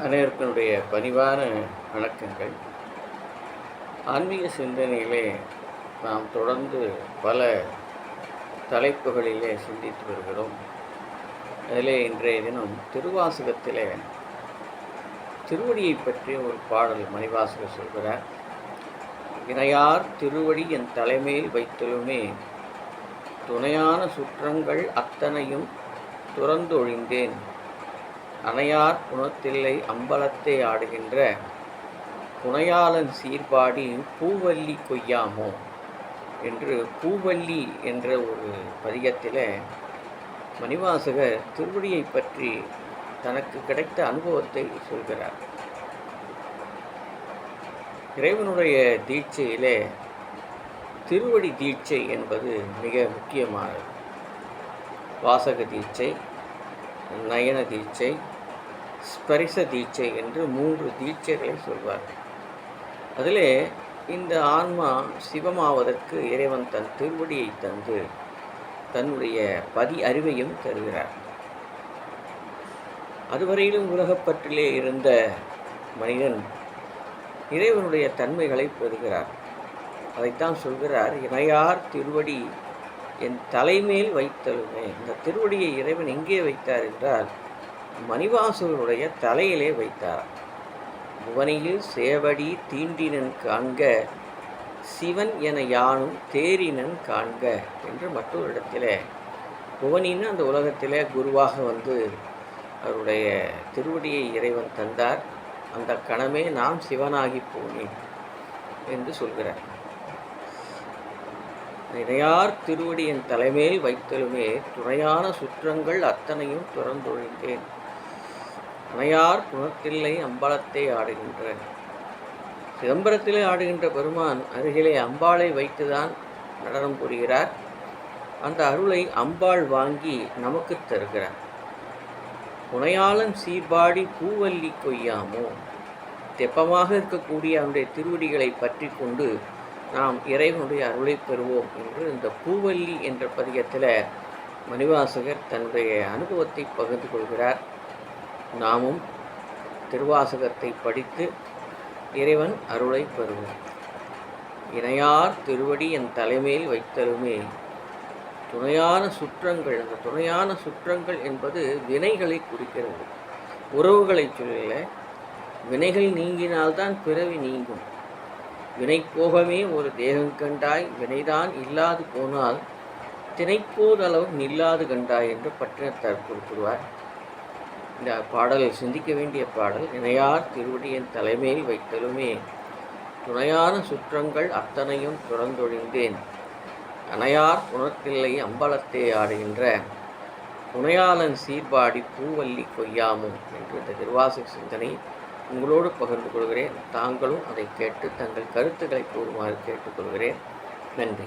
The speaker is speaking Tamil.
அனைவருக்குடைய பணிவான வணக்கங்கள். ஆன்மீக சிந்தனையிலே நாம் தொடர்ந்து பல தலைப்புகளிலே சிந்தித்து வருகிறோம். அதிலே இன்றைய தினம் திருவாசகத்திலே திருவடியை பற்றிய ஒரு பாடல் மணிவாசகர் சொல்கிறார். இணையார் திருவடி என் தலைமையில் வைத்தலுமே, துணையான சுற்றங்கள் அத்தனையும் துறந்தொழிந்தேன், அணையார் குணத்தில்லை அம்பலத்தை ஆடுகின்ற புனையாளன் சீர்பாடி பூவல்லி கொய்யாமோ என்று பூவல்லி என்ற ஒரு பதிகத்தில் மணிவாசகர் திருவடியை பற்றி தனக்கு கிடைத்த அனுபவத்தை சொல்கிறார். இறைவனுடைய தீட்சையிலே திருவடி தீட்சை என்பது மிக முக்கியமானது. வாசக தீட்சை, நயன தீட்சை, ஸ்பரிச தீட்சை என்று 3 தீட்சைகளை சொல்வார். அதிலே இந்த ஆன்மா சிவமாவதற்கு இறைவன் தன் திருவடியை தந்து தன்னுடைய பதி அறிவையும் தருகிறார். அதுவரையிலும் உலகப்பற்றிலே இருந்த மனிதன் இறைவனுடைய தன்மைகளை பெறுகிறார். அதைத்தான் சொல்கிறார், இணையார் திருவடி என் தலைமேல் வைத்தலுமே. இந்த திருவடியை இறைவன் எங்கே வைத்தார் என்றால் மணிவாசகருடைய தலையிலே வைத்தார். புவனியில் சேவடி தீண்டினன் காண்க, சிவன் என யானும் தேரினன் காண்க என்று மற்றொரு இடத்திலே புவனின்னு அந்த உலகத்திலே குருவாக வந்து அவருடைய திருவடியை இறைவன் தந்தார். அந்த கணமே நாம் சிவனாகி போனேன் என்று சொல்கிறார். இணையார் திருவடி என் தலைமேல் வைத்தலுமே, துணையான சுற்றங்கள் அத்தனையும் துறந்தொழிந்தேன், அணையார் குணத்தில்லை அம்பலத்தை ஆடுகின்ற. சிதம்பரத்திலே ஆடுகின்ற பெருமான் அருகிலே அம்பாளை வைத்துதான் நடனம் புரிகிறார். அந்த அருளை அம்பாள் வாங்கி நமக்கு தருகிறார். புனையாளன் சீர்பாடி பூவல்லி கொய்யாமோ, தெப்பமாக இருக்கக்கூடிய அவனுடைய திருவடிகளை பற்றி கொண்டு நாம் இறைவனுடைய அருளை பெறுவோம் என்று இந்த பூவல்லி என்ற பதிகத்தில் மணிவாசகர் தன்னுடைய அனுபவத்தை பகிர்ந்து கொள்கிறார். நாமும் திருவாசகத்தை படித்து இறைவன் அருளை பெறுவோம். இணையார் திருவடி என் தலைமையில் வைத்தலுமே, துணையான சுற்றங்கள். அந்த துணையான சுற்றங்கள் என்பது வினைகளை குறிக்கிறது, உறவுகளை சொல்லல. வினைகள் நீங்கினால்தான் பிறவி நீங்கும். வினை போகவே ஒரு தேகம் கண்டாய், வினைதான் இல்லாது போனால் தினைப்போதளவு நில்லாது கண்டாய் என்று பட்டினத்தார் குறிப்பிடுவார். இந்த பாடல் சிந்திக்க வேண்டிய பாடல். இணையார் திருவடியின் தலைமையில் வைத்தலுமே, துணையான சுற்றங்கள் அத்தனையும் துறந்தொழிந்தேன், அணையார் குணத்தில்லை அம்பலத்தை ஆடுகின்ற புனையாளன் சீர்பாடி பூவல்லி கொய்யாமும் என்று இந்த திருவாசக சிந்தனை உங்களோடு பகிர்ந்து கொள்கிறேன். தாங்களும் அதை கேட்டு தங்கள் கருத்துக்களை கூறுமாறு கேட்டுக்கொள்கிறேன். நன்றி.